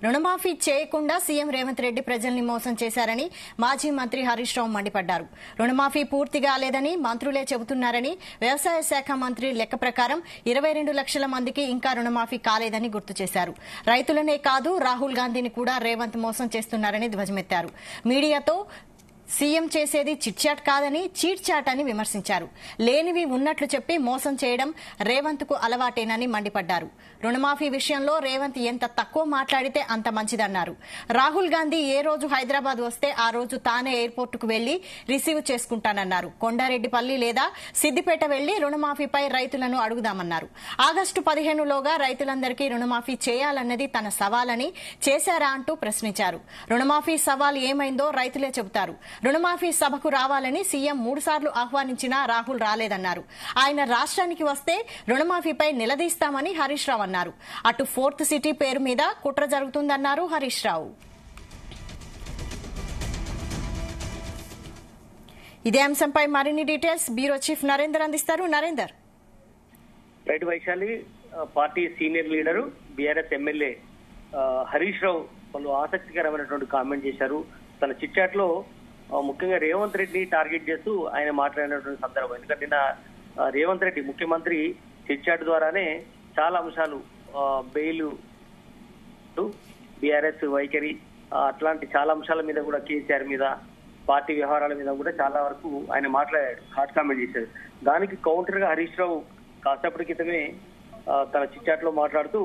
రుణమాఫీ చేయకుండా సీఎం రేవంత్ రెడ్డి ప్రజల్ని మోసం చేశారని మాజీ మంత్రి హరీష్ రావు మండిపడ్డారు. రుణమాఫీ పూర్తి కాలేదని మంత్రులే చెబుతున్నారని, వ్యవసాయ శాఖ మంత్రి లెక్క ప్రకారం 22 లక్షల మందికి ఇంకా రుణమాఫీ కాలేదని గుర్తు చేశారు. రైతులనే కాదు రాహుల్ గాంధీని కూడా రేవంత్ మోసం చేస్తున్నారని ధ్వజమెత్తారు. మీడియాతో సీఎం చేసేది చిట్చాట్ కాదని చీట్ చాట్ అని విమర్శించారు. లేనివి ఉన్నట్లు చెప్పి మోసం చేయడం రేవంత్ కు అలవాటేనని మండిపడ్డారు. రుణమాఫీ విషయంలో రేవంత్ ఎంత తక్కువ మాట్లాడితే అంత మంచిదన్నారు. రాహుల్ గాంధీ ఏ రోజు హైదరాబాద్ వస్తే ఆ రోజు తానే ఎయిర్పోర్టుకు వెళ్లి రిసీవ్ చేసుకుంటానన్నారు. కొండారెడ్డిపల్లి లేదా సిద్దిపేట వెళ్లి రుణమాఫీపై రైతులను అడుగుదామన్నారు. ఆగస్టు 15లోగా రైతులందరికీ రుణమాఫీ చేయాలన్నది తన సవాలని చేశారా అంటూ ప్రశ్నించారు. రుణమాఫీ సవాల్ ఏమైందో రైతులే చెబుతారు. రుణమాఫీ సభకు రావాలని సీఎం 3 సార్లు ఆహ్వానించినా రాహుల్ రాలేదన్నారు. ఆయన రాష్ట్రానికి వస్తే రుణమాఫీపై నిలదీస్తామని హరీష్ రావు అన్నారు. అటు 4th సిటీ పేరు మీద కుట్ర జరుగుతుందన్నారు హరీష్ రావు. ఇదే అంశంపై మరిన్ని డీటెయిల్స్ బ్యూరో చీఫ్ నరేందర్ అందిస్తారు. Narender. Right Vaishali, party senior leader BRS MLA Harish Rao వాళ్ళు ఆసక్తికరమైనటువంటి కామెంట్ చేశారు. తన చిట్చాట్ లో ముఖ్యంగా రేవంత్ రెడ్డిని టార్గెట్ చేస్తూ ఆయన మాట్లాడినటువంటి సందర్భం. ఎందుకంటే నిన్న రేవంత్ రెడ్డి ముఖ్యమంత్రి చిట్చాట్ ద్వారానే చాలా అంశాలు, బెయిల్, బీఆర్ఎస్ వైఖరి, అట్లాంటి చాలా అంశాల మీద కూడా, కేసీఆర్ మీద, పార్టీ వ్యవహారాల మీద కూడా చాలా వరకు ఆయన మాట్లాడాడు, హాట్ కామెంట్ చేశాడు. దానికి కౌంటర్ గా హరీష్ రావు కాసేపటి క్రితమే తన చిట్చాట్ లో మాట్లాడుతూ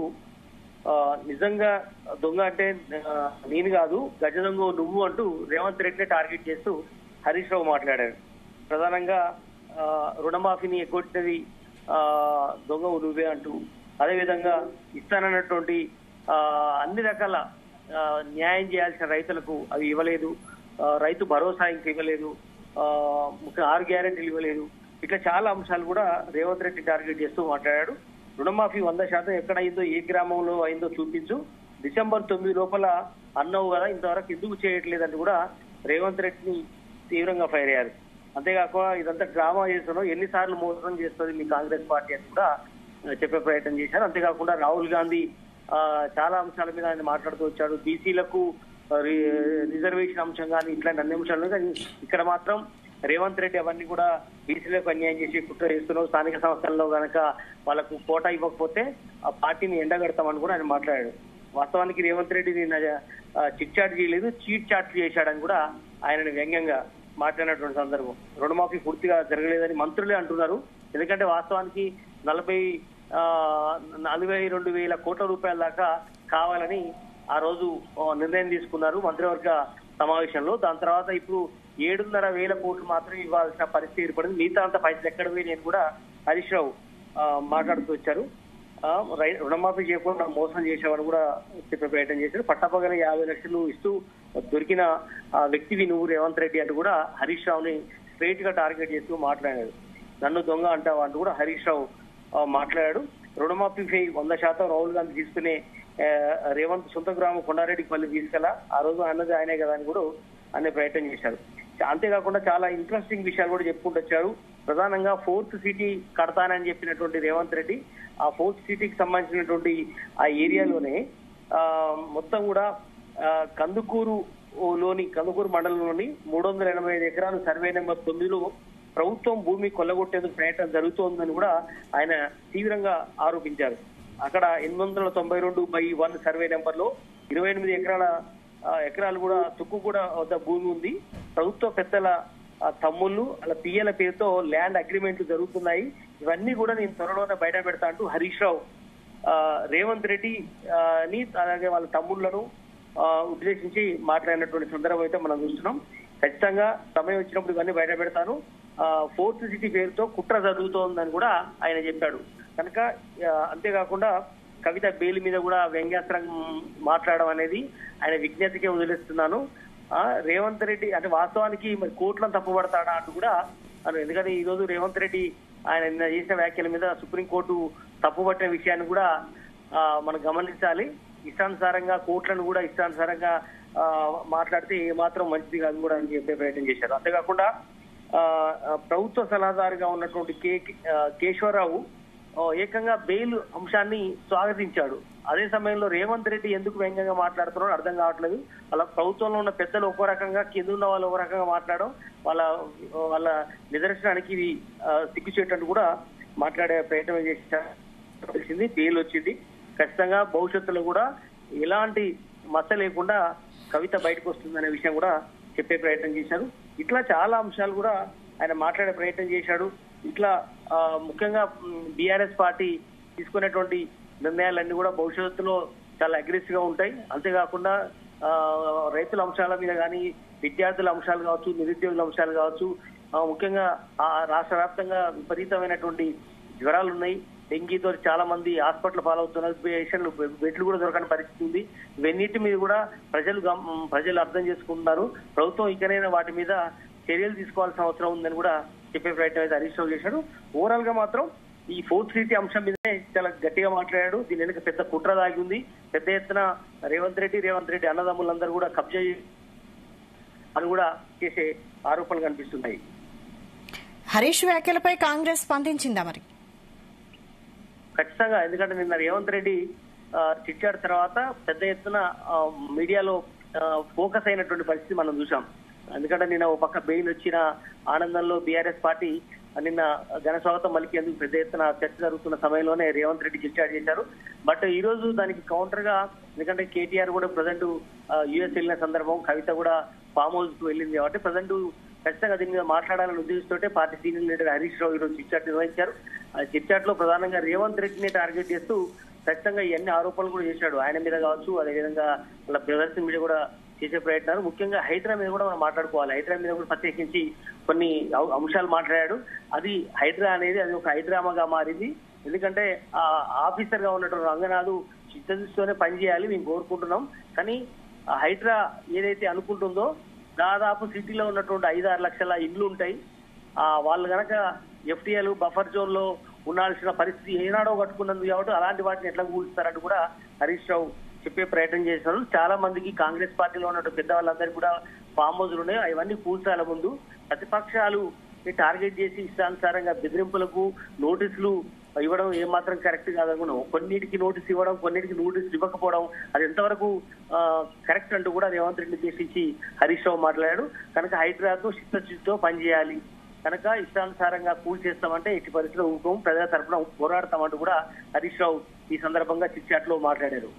నిజంగా దొంగ అంటే నేను కాదు, గజ దొంగ నువ్వు అంటూ రేవంత్ రెడ్డిని టార్గెట్ చేస్తూ హరీష్ రావు మాట్లాడాడు. ప్రధానంగా రుణమాఫీని ఎగ్గొట్టినది దొంగ నువ్వే అంటూ, అదేవిధంగా ఇస్తానన్నటువంటి అన్ని రకాల న్యాయం చేయాల్సిన రైతులకు అవి ఇవ్వలేదు, రైతు భరోసా ఇంకా ఇవ్వలేదు, ముఖ్యంగా 6 గ్యారెంటీలు ఇవ్వలేదు. ఇట్లా చాలా అంశాలు కూడా రేవంత్ రెడ్డి టార్గెట్ చేస్తూ మాట్లాడాడు. రుణమాఫీ 100% ఎక్కడ అయిందో, ఏ గ్రామంలో అయిందో చూపించు, డిసెంబర్ 9 లోపల అన్నావు కదా, ఇంతవరకు ఎందుకు చేయట్లేదని కూడా రేవంత్ రెడ్డిని తీవ్రంగా ఫైర్ అయ్యారు. అంతేకాకుండా ఇదంతా డ్రామా చేస్తున్నావు, ఎన్నిసార్లు మోసం చేస్తుంది మీ కాంగ్రెస్ పార్టీ అని కూడా చెప్పే ప్రయత్నం చేశారు. అంతేకాకుండా రాహుల్ గాంధీ చాలా అంశాల మీద ఆయన మాట్లాడుతూ వచ్చాడు. బీసీలకు రిజర్వేషన్ అంశం కానీ ఇట్లాంటి అన్ని అంశాలు, కానీ ఇక్కడ మాత్రం రేవంత్ రెడ్డి అవన్నీ కూడా బీసీలకు అన్యాయం చేసి కుట్ర చేస్తున్నావు, స్థానిక సంస్థల్లో గనక వాళ్ళకు కోటా ఇవ్వకపోతే ఆ పార్టీని ఎండగడతామని కూడా ఆయన మాట్లాడాడు. వాస్తవానికి రేవంత్ రెడ్డి నిన్న చిట్ చాట్ చేయలేదు, చీట్ చాట్ చేశాడని కూడా ఆయనని వ్యంగ్యంగా మాట్లాడినటువంటి సందర్భం. రుణమాఫీ పూర్తిగా జరగలేదని మంత్రులే అంటున్నారు. ఎందుకంటే వాస్తవానికి 42,000 కోట్ల రూపాయల దాకా కావాలని ఆ రోజు నిర్ణయం తీసుకున్నారు మంత్రివర్గ సమావేశంలో. దాని తర్వాత ఇప్పుడు 7,500 కోట్లు మాత్రం ఇవ్వాల్సిన పరిస్థితి ఏర్పడింది. మిగతా అంత పైసలు ఎక్కడ పోయి నేను కూడా హరీష్ రావు మాట్లాడుతూ వచ్చారు. రుణమాఫీ చేయకుండా మోసం చేసేవాడు కూడా చెప్పే ప్రయత్నం చేశారు. పట్టపగల 50 లక్షలు ఇస్తూ దొరికిన వ్యక్తివి నువ్వు రేవంత్ రెడ్డి అంటూ కూడా హరీష్ రావుని స్ట్రైట్ గా టార్గెట్ చేస్తూ మాట్లాడాడు. నన్ను దొంగ అంటావా అంటూ కూడా హరీష్ రావు మాట్లాడాడు. రుణమాఫీపై 100% రాహుల్ గాంధీ తీసుకునే రేవంత్ సొంత గ్రామం కొండారెడ్డిపల్లి తీసుకెళ్ళా, ఆ రోజు అన్నది ఆయనే కదా అని కూడా అనే ప్రయత్నం చేశారు. అంతేకాకుండా చాలా ఇంట్రెస్టింగ్ విషయాలు కూడా చెప్పుకుంటూ వచ్చారు. ప్రధానంగా 4th సిటీ కడతానని చెప్పినటువంటి రేవంత్ రెడ్డి ఆ 4th సిటీకి సంబంధించినటువంటి ఆ ఏరియాలోనే మొత్తం కూడా కందుకూరు మండలంలోని 385 ఎకరాలు సర్వే నెంబర్ 9లో ప్రభుత్వం భూమి కొల్లగొట్టేందుకు ప్రయత్నం జరుగుతోందని కూడా ఆయన తీవ్రంగా ఆరోపించారు. అక్కడ 892/1 సర్వే నెంబర్ లో 28 ఎకరాలు కూడా తుక్కు కూడా వద్ద భూమి ఉంది. ప్రభుత్వ పెద్దల తమ్ముళ్ళు అలా పియ్యల పేరుతో ల్యాండ్ అగ్రిమెంట్లు జరుగుతున్నాయి. ఇవన్నీ కూడా నేను త్వరలోనే బయట పెడతా అంటూ హరీష్ రావు రేవంత్ రెడ్డి ని అలాగే వాళ్ళ తమ్ముళ్లను ఉద్దేశించి మాట్లాడినటువంటి సందర్భం అయితే మనం చూస్తున్నాం. ఖచ్చితంగా సమయం వచ్చినప్పుడు ఇవన్నీ బయట పెడతాను, 4th సిటీ పేరుతో కుట్ర జరుగుతోందని కూడా ఆయన చెప్పాడు. కనుక అంతేకాకుండా కవిత బెయిల్ మీద కూడా వ్యంగ్యాస్త్రం మాట్లాడడం అనేది ఆయన విజ్ఞతకే వదిలేస్తున్నాను. రేవంత్ రెడ్డి అంటే వాస్తవానికి మరి కోర్టులను తప్పుపడతాడా అంటూ కూడా ఎందుకంటే ఈ రోజు రేవంత్ రెడ్డి ఆయన నిన్న చేసిన వ్యాఖ్యల మీద సుప్రీంకోర్టు తప్పుపట్టిన విషయాన్ని కూడా మనం గమనించాలి. ఇష్టానుసారంగా కోర్టులను కూడా ఇష్టానుసారంగా మాట్లాడితే ఏమాత్రం మంచిది కాదు కూడా అని చెప్పే ప్రయత్నం చేశారు. అంతేకాకుండా ప్రభుత్వ సలహాదారుగా ఉన్నటువంటి కేశవరావు ఏకంగా బెయిల్ అంశాన్ని స్వాగతించాడు. అదే సమయంలో రేవంత్ రెడ్డి ఎందుకు వ్యంగ్యంగా మాట్లాడుతున్నారో అర్థం కావట్లేదు. వాళ్ళ ప్రభుత్వంలో ఉన్న పెద్దలు ఒక రకంగా, కింద ఉన్న వాళ్ళు ఒక రకంగా మాట్లాడడం వాళ్ళ నిదర్శనానికి ఇది సిగ్గుచేటట్టు కూడా మాట్లాడే ప్రయత్నం చేశారు. తెలిసింది బెయిల్ వచ్చింది. ఖచ్చితంగా భవిష్యత్తులో కూడా ఎలాంటి మచ్చ లేకుండా కవిత బయటకు వస్తుందనే విషయం కూడా చెప్పే ప్రయత్నం చేశారు. ఇట్లా చాలా అంశాలు కూడా ఆయన మాట్లాడే ప్రయత్నం చేశాడు. ఇట్లా ముఖ్యంగా బీఆర్ఎస్ పార్టీ తీసుకునేటువంటి నిర్ణయాలన్నీ కూడా భవిష్యత్తులో చాలా అగ్రెసివ్ గా ఉంటాయి. అంతేకాకుండా రైతుల అంశాల మీద కానీ, విద్యార్థుల అంశాలు కావచ్చు, నిరుద్యోగుల అంశాలు కావచ్చు, ముఖ్యంగా రాష్ట్ర వ్యాప్తంగా విపరీతమైనటువంటి జ్వరాలు ఉన్నాయి. డెంగీతో చాలా మంది హాస్పిటల్ పాలవుతున్నారు. పేషెంట్లు బెడ్లు కూడా దొరకని పరిస్థితి ఉంది. ఇవన్నిటి మీద కూడా ప్రజలు అర్థం చేసుకుంటున్నారు. ప్రభుత్వం ఇకనైనా వాటి మీద చర్యలు తీసుకోవాల్సిన అవసరం ఉందని కూడా చెప్పే ప్రయత్నం అయితే హరీష్ రావు చేశాడు. ఓవరాల్ గా మాత్రం ఈ 4th సిటీ అంశం మీదనే చాలా గట్టిగా మాట్లాడాడు. దీని వెనుక పెద్ద కుట్ర దాగి ఉంది. పెద్ద ఎత్తున రేవంత్ రెడ్డి అన్నదమ్ములందరూ కూడా కబ్జా అని కూడా చేసే ఆరోపణలు కనిపిస్తున్నాయి. హరీష్ వ్యాఖ్యలపై కాంగ్రెస్ స్పందించిందా మరి? ఖచ్చితంగా. ఎందుకంటే నిన్న రేవంత్ రెడ్డి చిట్చాట్ తర్వాత పెద్ద ఎత్తున మీడియాలో ఫోకస్ అయినటువంటి పరిస్థితి మనం చూసాం. ఎందుకంటే నిన్న ఒక పక్క బెయిల్ వచ్చిన ఆనందంలో బీఆర్ఎస్ పార్టీ నిన్న ఘన స్వాగతం పలికేందుకు పెద్ద ఎత్తున చర్చ జరుగుతున్న సమయంలోనే రేవంత్ రెడ్డి చిట్చాట్ చేశారు. బట్ ఈ రోజు దానికి కౌంటర్ గా, ఎందుకంటే కేటీఆర్ కూడా ప్రజెంట్ యుఎస్ వెళ్ళిన సందర్భం, కవిత కూడా ఫామ్ హౌస్ కు వెళ్ళింది కాబట్టి ప్రజెంట్ ఖచ్చితంగా దీని మీద మాట్లాడాలని ఉద్దేశిస్తోటే party senior leader Harish Rao ఈరోజు చిట్చాట్ నిర్వహించారు. ఆ చిట్చాట్ లో ప్రధానంగా రేవంత్ రెడ్డిని టార్గెట్ చేస్తూ ఖచ్చితంగా ఇవన్నీ ఆరోపణలు కూడా చేశాడు. ఆయన మీద కావచ్చు, అదేవిధంగా వాళ్ళ బ్రదర్స్ మీద కూడా చేసే ప్రయత్నాలు. ముఖ్యంగా హైడ్రా మీద కూడా మనం మాట్లాడుకోవాలి. హైడ్రా మీద కూడా ప్రత్యేకించి కొన్ని అంశాలు మాట్లాడాడు. అది హైడ్రా అనేది అది ఒక హైడ్రామాగా మారింది. ఎందుకంటే ఆ ఆఫీసర్ గా ఉన్నటువంటి రంగనాథ్ చిత్తదృష్టితోనే పనిచేయాలి మేము కోరుకుంటున్నాం. కానీ ఆ హైడ్రా ఏదైతే అనుకుంటుందో దాదాపు సిటీలో ఉన్నటువంటి 5-6 లక్షల ఇండ్లు ఉంటాయి. వాళ్ళు గనక ఎఫ్టీఎల్ బఫర్ జోన్ లో ఉండాల్సిన పరిస్థితి ఏనాడో కట్టుకున్నది కాబట్టి అలాంటి వాటిని ఎట్లా కూల్స్తారంటూ కూడా హరీష్ రావు చెప్పే ప్రయత్నం చేశారు. చాలా మందికి కాంగ్రెస్ పార్టీలో ఉన్న పెద్ద వాళ్ళందరికీ కూడా ఫామ్ హౌస్లు ఉన్నాయి. అవన్నీ కూల్చాల ముందు ప్రతిపక్షాలు టార్గెట్ చేసి ఇష్టానుసారంగా బెదిరింపులకు నోటీసులు ఇవ్వడం ఏమాత్రం కరెక్ట్ కాదనుకున్నాం. కొన్నిటికి నోటీస్ ఇవ్వడం, కొన్నిటికి నోటీసులు ఇవ్వకపోవడం అది ఎంతవరకు కరెక్ట్ అంటూ కూడా రేవంత్ రెడ్డి ఉద్దేశించి హరీష్ రావు మాట్లాడాడు. కనుక హైడ్రాతో చిత్తశుద్ధితో పనిచేయాలి, కనుక ఇష్టానుసారంగా కూల్ చేస్తామంటే ఎట్టి పరిస్థితిలో ఊరుకోం, ప్రజల తరఫున పోరాడతామంటూ కూడా హరీష్ రావు ఈ సందర్భంగా చిట్చాట్ లో మాట్లాడారు.